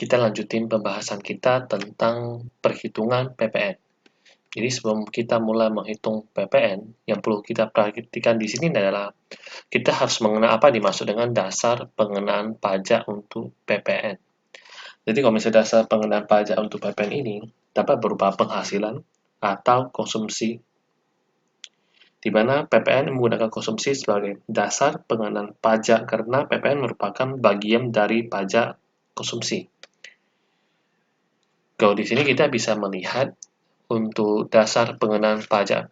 kita lanjutin pembahasan kita tentang perhitungan PPN. Jadi sebelum kita mulai menghitung PPN, yang perlu kita perhatikan di sini adalah kita harus mengenal apa dimaksud dengan dasar pengenaan pajak untuk PPN. Jadi kalau misalnya dasar pengenaan pajak untuk PPN ini dapat berupa penghasilan atau konsumsi, di mana PPN menggunakan konsumsi sebagai dasar pengenaan pajak karena PPN merupakan bagian dari pajak konsumsi. Kalau di sini kita bisa melihat untuk dasar pengenaan pajak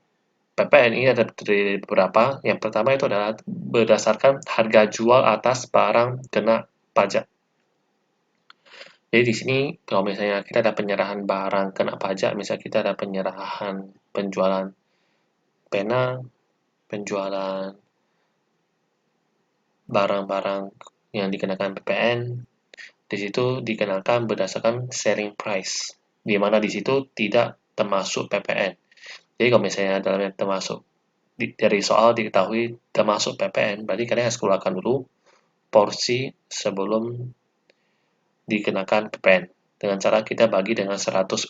PPN ini ada dari beberapa. Yang pertama itu adalah berdasarkan harga jual atas barang kena pajak. Jadi di sini kalau misalnya kita ada penyerahan barang kena pajak, misalnya kita ada penyerahan penjualan pena, penjualan barang-barang yang dikenakan PPN, di situ dikenakan berdasarkan selling price, di mana di situ tidak termasuk PPN. Jadi kalau misalnya dalamnya termasuk dari soal diketahui termasuk PPN, berarti kalian harus keluarkan dulu porsi sebelum dikenakan PPN dengan cara kita bagi dengan 110%.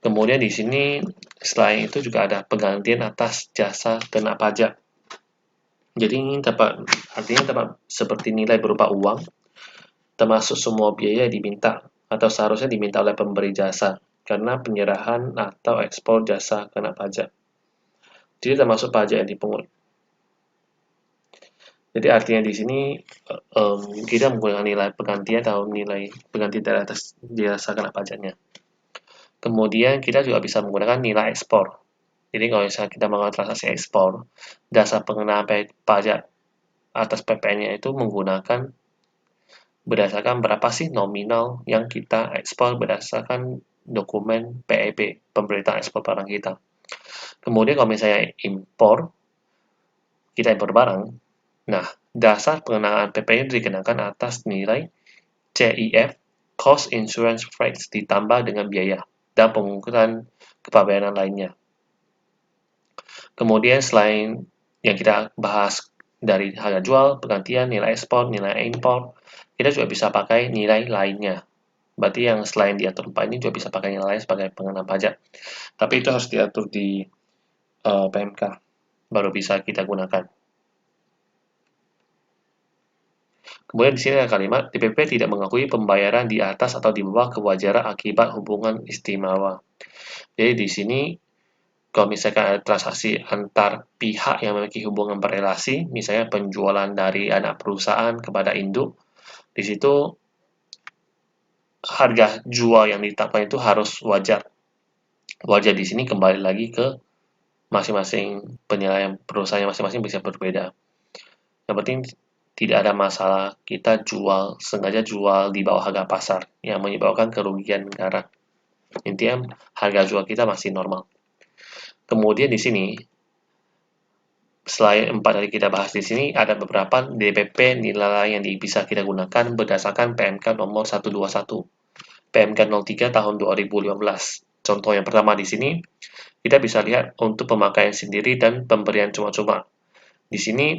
Kemudian di sini selain itu juga ada penggantian atas jasa kena pajak. Jadi ini artinya dapat seperti nilai berupa uang, termasuk semua biaya diminta atau seharusnya diminta oleh pemberi jasa karena penyerahan atau ekspor jasa kena pajak. Jadi termasuk pajak yang dipungut. Jadi artinya di sini kita menggunakan nilai pengganti atau nilai pengganti dari atas jasa kena pajaknya. Kemudian kita juga bisa menggunakan nilai ekspor. Jadi kalau misalnya kita melakukan transaksi ekspor, dasar pengenaan pajak atas PPN-nya itu menggunakan berdasarkan berapa sih nominal yang kita ekspor berdasarkan dokumen PEB, pemberitaan ekspor barang kita. Kemudian kalau misalnya kita impor barang, nah dasar pengenaan PPN dikenakan atas nilai CIF, Cost Insurance Rates, ditambah dengan biaya dan pengungkutan kepabeanan lainnya. Kemudian selain yang kita bahas dari harga jual, penggantian, nilai ekspor, nilai impor, kita juga bisa pakai nilai lainnya. Berarti yang selain diatur 4 ini juga bisa pakai nilai lain sebagai pengenaan pajak. Tapi itu harus diatur di PMK, baru bisa kita gunakan. Kemudian di sini ada kalimat, DPP tidak mengakui pembayaran di atas atau di bawah kewajaran akibat hubungan istimewa. Jadi di sini kalau misalkan ada transaksi antar pihak yang memiliki hubungan berrelasi, misalnya penjualan dari anak perusahaan kepada induk, di situ harga jual yang ditetapkan itu harus wajar. Wajar di sini kembali lagi ke masing-masing penilaian perusahaan masing-masing bisa berbeda. Yang penting tidak ada masalah kita sengaja jual di bawah harga pasar yang menyebabkan kerugian negara. Intinya harga jual kita masih normal. Kemudian di sini selain 4 tadi kita bahas di sini, ada beberapa DPP nilai yang bisa kita gunakan berdasarkan PMK nomor 121, PMK 03 tahun 2015. Contoh yang pertama di sini, kita bisa lihat untuk pemakaian sendiri dan pemberian cuma-cuma. Di sini,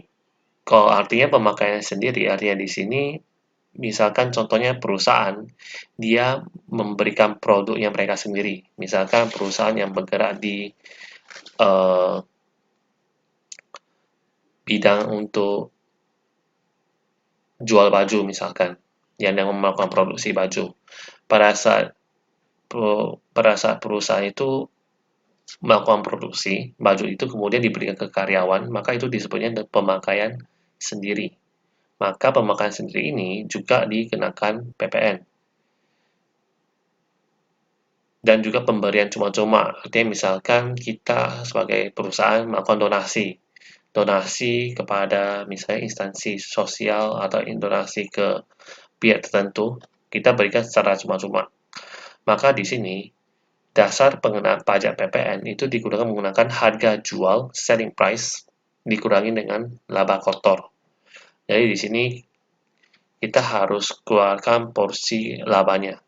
kalau artinya pemakaian sendiri, artinya di sini, misalkan contohnya perusahaan, dia memberikan produk yang mereka sendiri. Misalkan perusahaan yang bergerak di bidang untuk jual baju misalkan, yang melakukan produksi baju. Pada saat perusahaan itu melakukan produksi baju itu kemudian diberikan ke karyawan, maka itu disebutnya pemakaian sendiri. Maka pemakaian sendiri ini juga dikenakan PPN. Dan juga pemberian cuma-cuma, artinya misalkan kita sebagai perusahaan melakukan donasi kepada misalnya instansi sosial atau donasi ke pihak tertentu, kita berikan secara cuma-cuma. Maka di sini dasar pengenaan pajak PPN itu digunakan menggunakan harga jual selling price dikurangi dengan laba kotor. Jadi di sini kita harus keluarkan porsi labanya.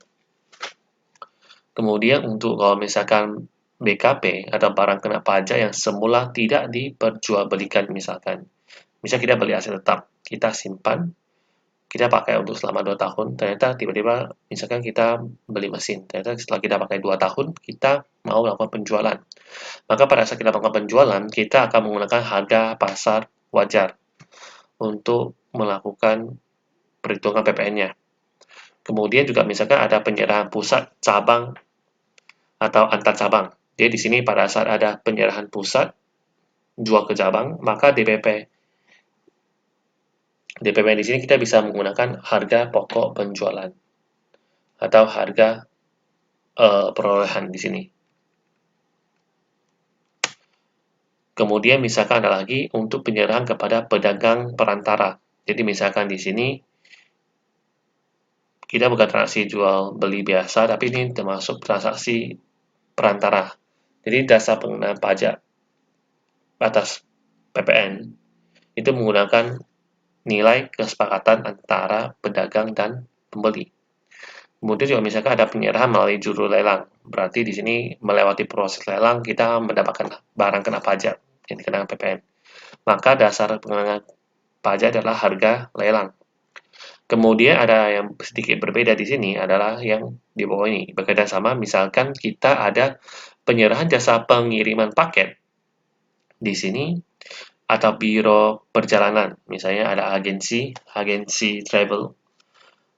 Kemudian untuk kalau misalkan BKP atau barang kena pajak yang semula tidak diperjualbelikan misalkan. Misal kita beli aset tetap, kita simpan, kita pakai untuk selama 2 tahun, ternyata tiba-tiba misalkan kita beli mesin, ternyata setelah kita pakai 2 tahun, kita mau melakukan penjualan. Maka pada saat kita melakukan penjualan, kita akan menggunakan harga pasar wajar untuk melakukan perhitungan PPN-nya. Kemudian juga misalkan ada penyerahan pusat, cabang, atau antar cabang. Jadi di sini pada saat ada penyerahan pusat, jual ke cabang, maka DPP di sini kita bisa menggunakan harga pokok penjualan atau harga perolehan di sini. Kemudian misalkan ada lagi untuk penyerahan kepada pedagang perantara. Jadi misalkan di sini kita bukan transaksi jual beli biasa, tapi ini termasuk transaksi perantara. Jadi dasar pengenaan pajak atas PPN itu menggunakan nilai kesepakatan antara pedagang dan pembeli. Kemudian juga misalkan ada penyerahan melalui juru lelang. Berarti di sini melewati proses lelang kita mendapatkan barang kena pajak yang dikenakan PPN. Maka dasar pengenaan pajak adalah harga lelang. Kemudian ada yang sedikit berbeda di sini adalah yang di bawah ini. Bekerja sama, misalkan kita ada penyerahan jasa pengiriman paket di sini atau biro perjalanan. Misalnya ada agensi travel.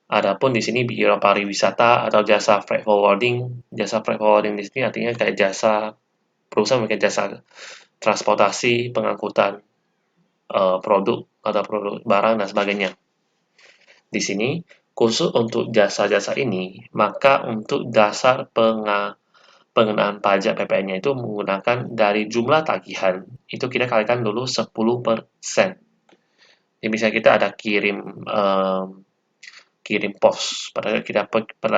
Adapun di sini biro pariwisata atau jasa freight forwarding. Jasa freight forwarding di sini artinya kayak jasa perusahaan mungkin jasa transportasi, pengangkutan produk atau produk barang dan sebagainya. Di sini, khusus untuk jasa-jasa ini, maka untuk dasar pengenaan pajak PPN-nya itu menggunakan dari jumlah tagihan, itu kita kalikan dulu 10%. Jadi misalnya kita ada kirim pos, pada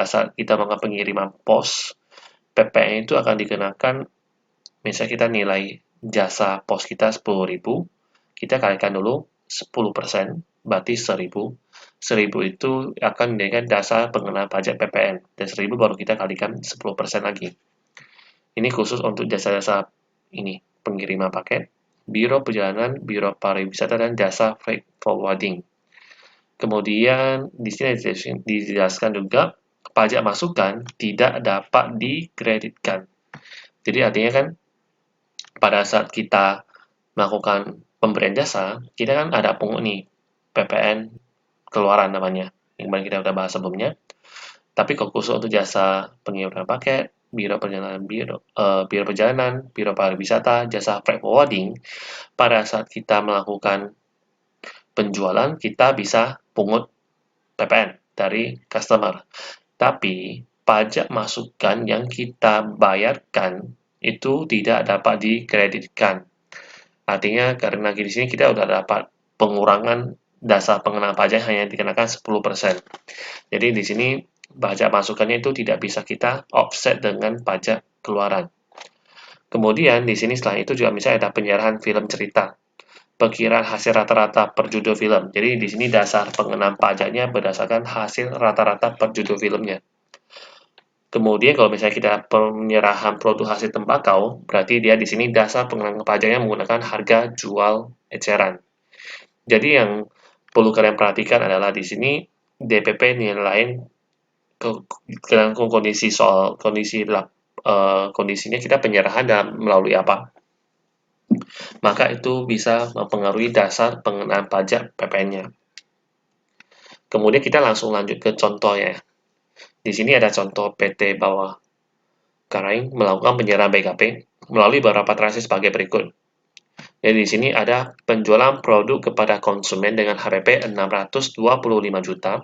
saat kita melakukan pengiriman pos, PPN itu akan dikenakan, misalnya kita nilai jasa pos kita 10.000, kita kalikan dulu 10%, berarti 1.000. 1.000 itu akan dengan dasar pengenaan pajak PPN, dan 1.000 baru kita kalikan 10% lagi. Ini khusus untuk jasa-jasa ini, pengiriman paket, biro perjalanan, biro pariwisata, dan jasa freight forwarding. Kemudian di sini dijelaskan juga pajak masukan tidak dapat dikreditkan. Jadi artinya kan pada saat kita melakukan pemberian jasa, kita kan ada pungut nih PPN keluaran namanya, yang kemarin kita udah bahas sebelumnya. Tapi kalau khusus untuk jasa pengiriman paket, biro perjalanan, biro pariwisata, jasa freight forwarding, pada saat kita melakukan penjualan, kita bisa pungut PPN dari customer. Tapi pajak masukan yang kita bayarkan itu tidak dapat dikreditkan. Artinya karena di sini kita udah dapat pengurangan dasar pengenaan pajak hanya dikenakan 10%. Jadi di sini pajak masukannya itu tidak bisa kita offset dengan pajak keluaran. Kemudian di sini setelah itu juga misalnya ada penyerahan film cerita. Perkiraan hasil rata-rata per judul film. Jadi di sini dasar pengenaan pajaknya berdasarkan hasil rata-rata per judul filmnya. Kemudian kalau misalnya kita penyerahan produk hasil tembakau, berarti dia di sini dasar pengenaan pajaknya menggunakan harga jual eceran. Jadi yang perlu kalian perhatikan adalah di sini DPP nilai lain kondisinya kita penyerahan dan melalui apa, maka itu bisa mempengaruhi dasar pengenaan pajak PPN-nya. Kemudian kita langsung lanjut ke contohnya. Di sini ada contoh PT Bawah Karaing melakukan penyerahan BKP melalui beberapa transaksi sebagai berikut. Jadi di sini ada penjualan produk kepada konsumen dengan HPP 625 juta,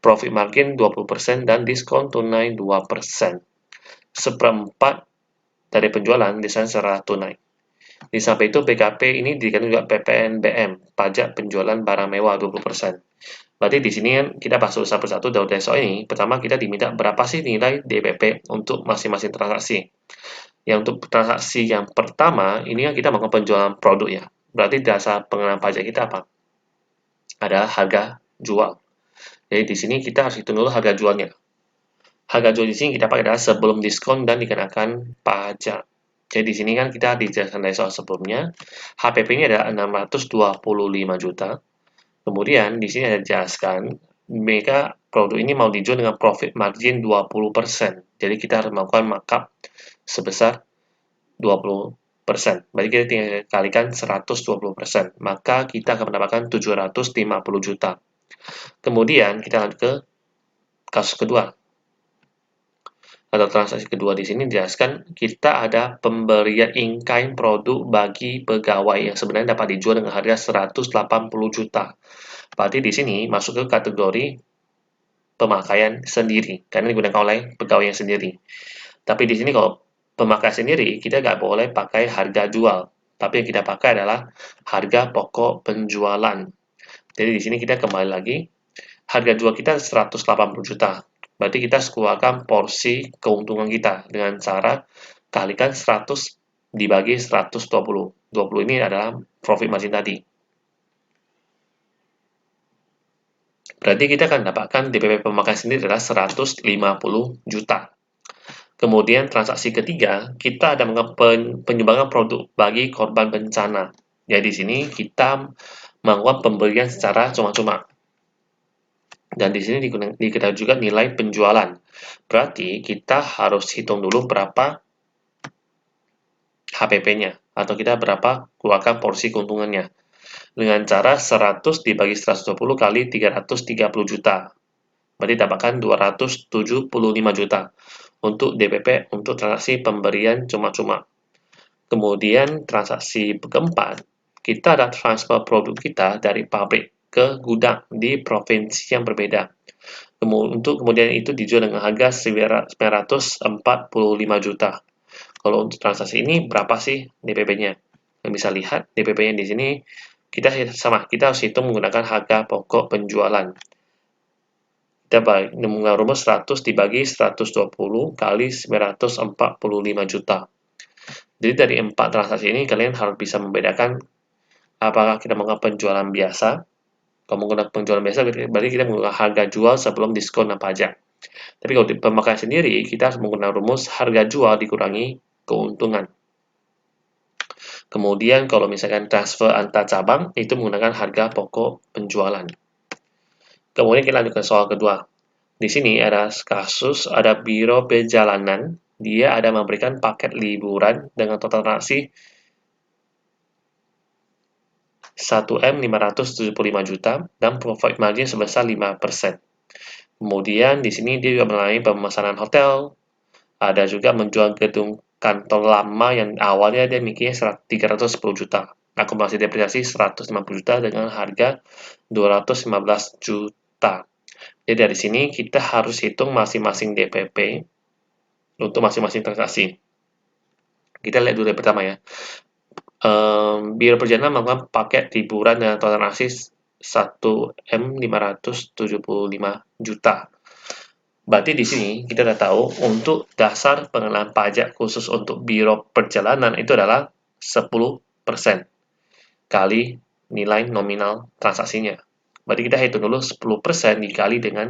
profit margin 20% dan diskon tunai 2%. Seperempat dari penjualan desain secara tunai. Di samping itu BKP ini dikatakan juga PPNBM, pajak penjualan barang mewah 20%. Berarti di sini kan kita bahas satu persatu dari soal ini. Pertama kita diminta berapa sih nilai DPP untuk masing-masing transaksi. Yang untuk transaksi yang pertama ini kan kita melakukan penjualan produk ya. Berarti dasar pengenaan pajak kita apa? Ada harga jual. Jadi di sini kita harus hitung dulu harga jualnya. Harga jual di sini kita pakai adalah sebelum diskon dan dikenakan pajak. Jadi di sini kan kita dijelaskan dari soal sebelumnya, HPP-nya adalah 625 juta. Kemudian di sini ada dijelaskan mereka produk ini mau dijual dengan profit margin 20%. Jadi kita harus melakukan markup sebesar 20%. Berarti kita tinggal kalikan 120%. Maka kita akan mendapatkan 750 juta. Kemudian kita lanjut ke kasus kedua. Atau transaksi kedua di sini dijelaskan kita ada pemberian in-kind produk bagi pegawai yang sebenarnya dapat dijual dengan harga 180 juta. Berarti di sini masuk ke kategori pemakaian sendiri karena digunakan oleh pegawai yang sendiri. Tapi di sini kalau pemakaian sendiri kita nggak boleh pakai harga jual, tapi yang kita pakai adalah harga pokok penjualan. Jadi di sini kita kembali lagi harga jual kita 180 juta. Berarti kita keluarkan porsi keuntungan kita dengan cara kalikan 100 dibagi 120. 20 ini adalah profit margin tadi. Berarti kita akan dapatkan DPP pemakaian sendiri adalah 150 juta. Kemudian transaksi ketiga, kita ada penyumbangan produk bagi korban bencana. Jadi di sini kita melakukan pemberian secara cuma-cuma. Dan di sini diketahui juga nilai penjualan. Berarti kita harus hitung dulu berapa HPP-nya atau kita berapa keluarkan porsi keuntungannya. Dengan cara 100 dibagi 120 kali 330 juta. Berarti dapatkan 275 juta untuk DPP untuk transaksi pemberian cuma-cuma. Kemudian transaksi keempat, kita ada transfer produk kita dari pabrik ke gudang di provinsi yang berbeda. Untuk kemudian itu dijual dengan harga 945 juta. Kalau untuk transaksi ini berapa sih DPP-nya? Kita bisa lihat DPP-nya di sini kita harus hitung menggunakan harga pokok penjualan. Kita menggunakan rumus 100 dibagi 120 kali 945 juta. Jadi dari 4 transaksi ini kalian harus bisa membedakan apakah kita menggunakan penjualan biasa. Kalau menggunakan penjualan biasa berarti kita menggunakan harga jual sebelum diskon dan pajak. Tapi kalau di pemakaian sendiri kita harus menggunakan rumus harga jual dikurangi keuntungan. Kemudian kalau misalkan transfer antar cabang itu menggunakan harga pokok penjualan. Kemudian kita lanjut ke soal kedua. Di sini ada kasus, ada biro perjalanan. Dia ada memberikan paket liburan dengan total transaksi 1M575 juta dan profit margin sebesar 5%. Kemudian di sini dia juga melayani pemesanan hotel, ada juga menjual gedung kantor lama yang awalnya dia mikirnya 310 juta. Akumulasi depresiasi 150 juta dengan harga 215 juta. Jadi dari sini kita harus hitung masing-masing DPP untuk masing-masing transaksi. Kita lihat dulu yang pertama ya. Biro perjalanan melakukan paket liburan dengan total transaksi 1M575 juta. Berarti di sini kita sudah tahu untuk dasar pengenaan pajak khusus untuk biro perjalanan itu adalah 10% kali nilai nominal transaksinya. Berarti kita hitung dulu 10% dikali dengan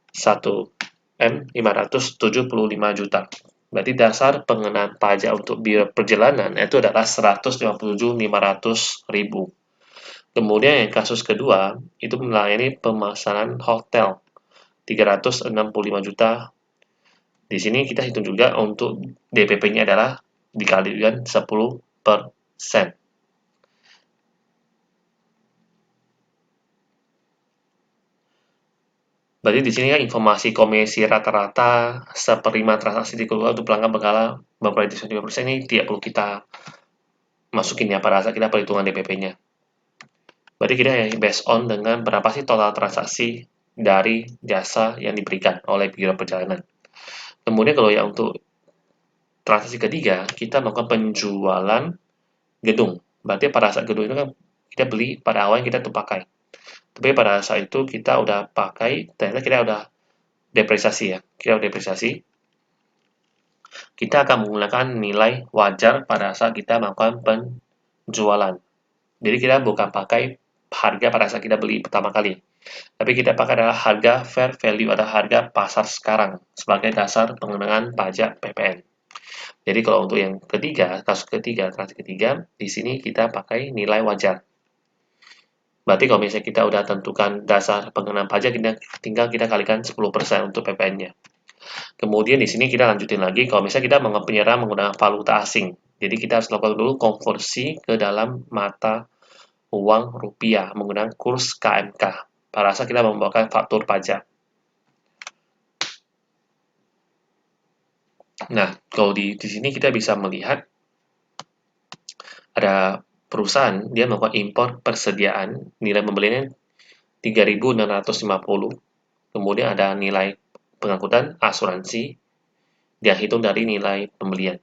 1M575 juta. Berarti dasar pengenaan pajak untuk biro perjalanan itu adalah 157.500.000. Kemudian yang kasus kedua itu melayani pemesanan hotel 365 juta. Di sini kita hitung juga untuk DPP-nya adalah dikalikan 10%. Berarti di sini kan informasi komisi rata-rata seperlima transaksi dikeluarkan untuk pelanggan berkala memperoleh diskon 5% ini tidak perlu kita masukin ya pada saat kita perhitungan DPP-nya. Berarti kita based on dengan berapa sih total transaksi dari jasa yang diberikan oleh biro perjalanan. Kemudian kalau yang untuk transaksi ketiga, kita melakukan penjualan gedung. Berarti pada saat gedung itu kan kita beli pada awalnya kita tuh pakai. Tapi pada saat itu kita udah pakai, ternyata kita udah depresiasi ya. Kita udah depresiasi. Kita akan menggunakan nilai wajar pada saat kita melakukan penjualan. Jadi kita bukan pakai harga pada saat kita beli pertama kali. Tapi kita pakai adalah harga fair value atau harga pasar sekarang sebagai dasar pengenaan pajak PPN. Jadi kalau untuk yang ketiga, kasus ketiga, transaksi ketiga, di sini kita pakai nilai wajar. Berarti kalau misalnya kita udah tentukan dasar pengenaan pajak, tinggal kita kalikan 10% untuk PPN-nya. Kemudian di sini kita lanjutin lagi, kalau misalnya kita penyerahan menggunakan valuta asing. Jadi kita harus lakukan dulu konversi ke dalam mata uang rupiah menggunakan kurs KMK. Pada saat kita membawakan faktur pajak. Nah, kalau di sini kita bisa melihat ada perusahaan dia melakukan impor persediaan, nilai pembeliannya 3.650. Kemudian ada nilai pengangkutan asuransi, dia hitung dari nilai pembelian.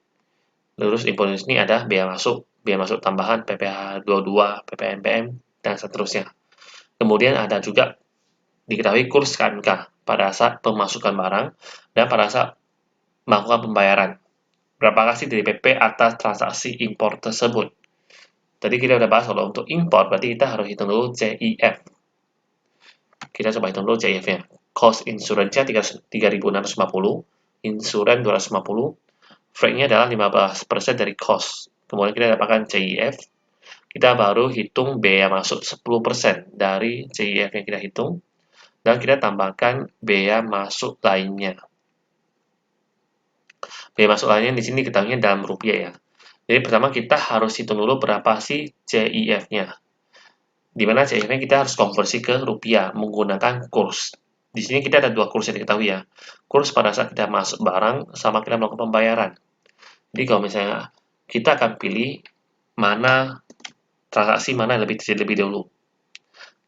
Terus impor ini ada biaya masuk tambahan, PPh 22, PPNBM, dan seterusnya. Kemudian ada juga diketahui kurs KMK pada saat pemasukan barang dan pada saat melakukan pembayaran. Berapakah sih DPP atas transaksi impor tersebut? Tadi kita udah bahas kalau untuk impor, berarti kita harus hitung dulu CIF. Kita coba hitung dulu CIF-nya. Cost insurance-nya 3.650, insuran 250, freight-nya adalah 15% dari cost. Kemudian kita dapatkan CIF, kita baru hitung biaya masuk 10% dari CIF yang kita hitung, dan kita tambahkan biaya masuk lainnya. Biaya masuk lainnya di sini ketahuinya dalam rupiah ya. Jadi pertama kita harus hitung dulu berapa sih CIF-nya. Di mana CIF-nya kita harus konversi ke rupiah menggunakan kurs. Di sini kita ada dua kurs yang diketahui ya. Kurs pada saat kita masuk barang sama kita melakukan pembayaran. Jadi kalau misalnya kita akan pilih mana transaksi mana yang lebih dulu.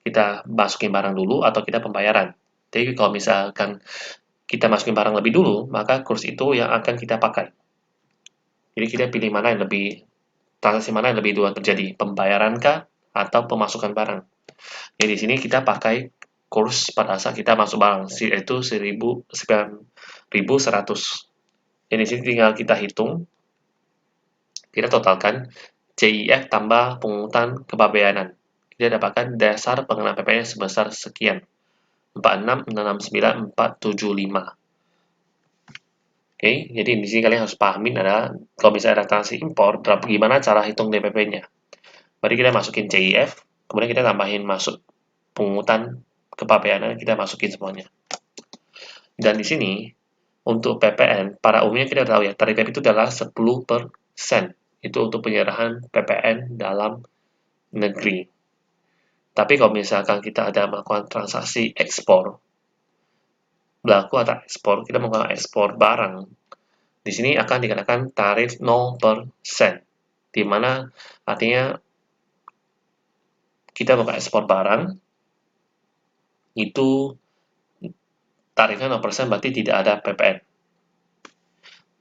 Kita masukin barang dulu atau kita pembayaran. Jadi kalau misalkan kita masukin barang lebih dulu, maka kurs itu yang akan kita pakai. Jadi kita pilih mana yang lebih, transaksi mana yang lebih dulu terjadi, pembayaran kah atau pemasukan barang. Jadi di sini kita pakai kurs pada saat kita masuk barang, yaitu 9.100. Jadi di sini tinggal kita hitung, kita totalkan CIF tambah pungutan kepabeanan. Kita dapatkan dasar pengenaan PPN sebesar sekian. 46.69475. Oke, jadi di sini kalian harus pahamin adalah kalau misalnya ada transaksi impor, gimana cara hitung DPP-nya. Berarti kita masukin CIF, kemudian kita tambahin masuk pungutan kepabeanan, kita masukin semuanya. Dan di sini untuk PPN, pada umumnya kita tahu ya, tarif PPN itu adalah 10%. Itu untuk penyerahan PPN dalam negeri. Tapi kalau misalkan kita ada melakukan transaksi ekspor, berlaku atau ekspor, kita melakukan ekspor barang, di sini akan dikenakan tarif 0%, di mana artinya kita melakukan ekspor barang, itu tarifnya 0% berarti tidak ada PPN.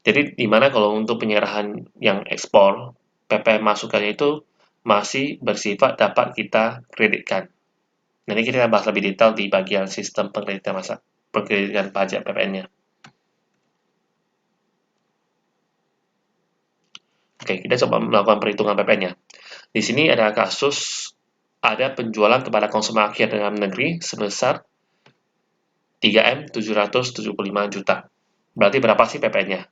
Jadi di mana kalau untuk penyerahan yang ekspor, PPN masukannya itu masih bersifat dapat kita kreditkan. Nanti kita bahas lebih detail di bagian sistem pengkreditan pajak PPN-nya. Oke, kita coba melakukan perhitungan PPN-nya. Di sini ada kasus ada penjualan kepada konsumen akhir dalam negeri sebesar 3M 775 juta. Berarti berapa sih PPN-nya?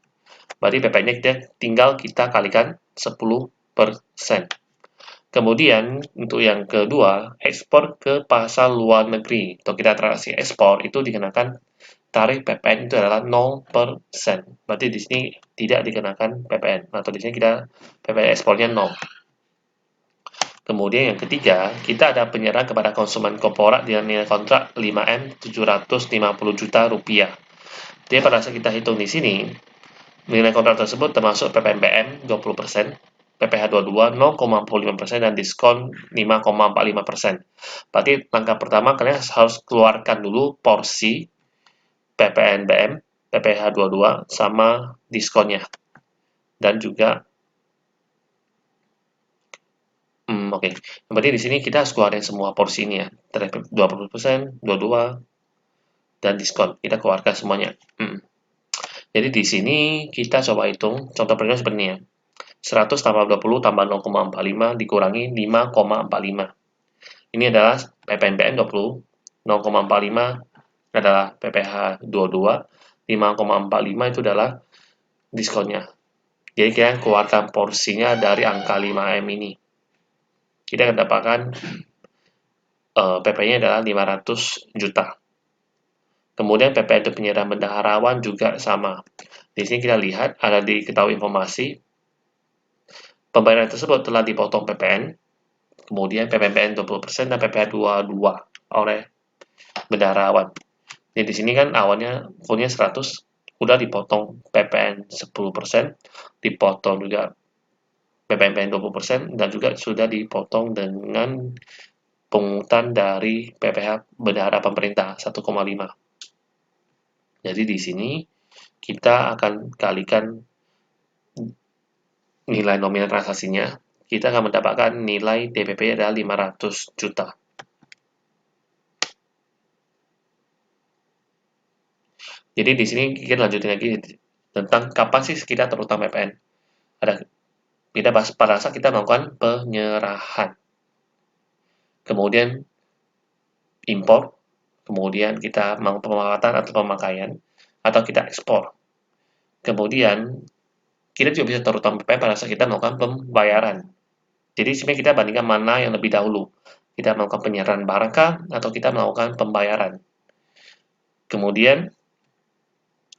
Berarti PPN-nya tinggal kita kalikan 10%. Kemudian untuk yang kedua, ekspor ke pasar luar negeri atau kita transaksi ekspor itu dikenakan tarif PPN itu adalah 0%. Berarti di sini tidak dikenakan PPN atau di sini kita PPN ekspornya 0. Kemudian yang ketiga, kita ada penyerahan kepada konsumen korporat dengan nilai kontrak 5M 750 juta rupiah. Jadi pada saat kita hitung di sini, nilai kontrak tersebut termasuk PPNBM 20%, PPh 22 0,45% dan diskon 5,45%. Berarti langkah pertama kalian harus keluarkan dulu porsi PPNBM, PPh 22 sama diskonnya. Dan juga oke. Berarti di sini kita harus keluarin semua porsi ini ya. 20%, 22 dan diskon. Kita keluarkan semuanya. Jadi di sini kita coba hitung contoh perhitungan seperti ini ya. 100 tambah 20 tambah 0,45 dikurangi 5,45. Ini adalah PPNBM 20, 0,45 adalah PPh 22, 5,45 itu adalah diskonnya. Jadi kita keluarkan porsinya dari angka 5M ini. Kita akan dapatkan PP-nya adalah 500 juta. Kemudian PPN untuk penyerahan bendaharawan juga sama. Di sini kita lihat ada diketahui informasi pembayaran tersebut telah dipotong PPN, kemudian PPNBM 20% dan PPh 22 oleh bendaharawan. Jadi di sini kan awalnya fullnya 100, udah dipotong PPN 10%, dipotong juga PPNBM 20%, dan juga sudah dipotong dengan pungutan dari PPh bendahara pemerintah 1,5. Jadi di sini kita akan kalikan nilai nominal transaksinya, kita akan mendapatkan nilai DPP adalah 500 juta. Jadi di sini kita lanjutin lagi tentang kapan sih kita terutang PPN. Kita bahas pada saat kita melakukan penyerahan, kemudian impor, kemudian kita melakukan pemanfaatan atau pemakaian, atau kita ekspor. Kemudian kita juga bisa terutang PPN pada saat kita melakukan pembayaran. Jadi sebenarnya kita bandingkan mana yang lebih dahulu. Kita melakukan penyerahan barang kah, atau kita melakukan pembayaran. Kemudian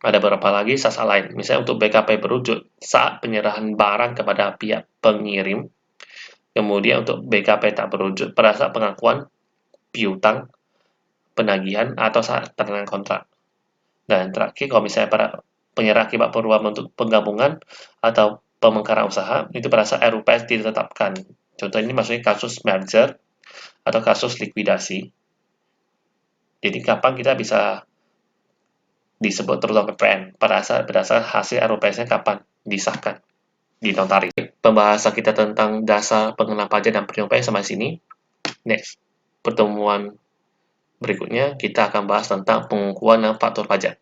ada beberapa lagi sasa lain. Misalnya untuk BKP berwujud saat penyerahan barang kepada pihak pengirim. Kemudian untuk BKP tak berwujud pada saat pengakuan piutang, penagihan, atau saat tanda kontrak. Dan terakhir, kalau misalnya pada penyerahan akibat perubahan bentuk penggabungan atau pemekaran usaha, itu pada saat RUPS ditetapkan. Contoh ini maksudnya kasus merger atau kasus likuidasi. Jadi kapan kita bisa disebut terutang PPN? Pada saat berdasarkan hasil RUPS-nya kapan disahkan, dinotaris. Pembahasan kita tentang dasar pengenaan pajak dan penerimaan pajak sampai sini. Next, pertemuan berikutnya kita akan bahas tentang pengukuhan dan faktur pajak.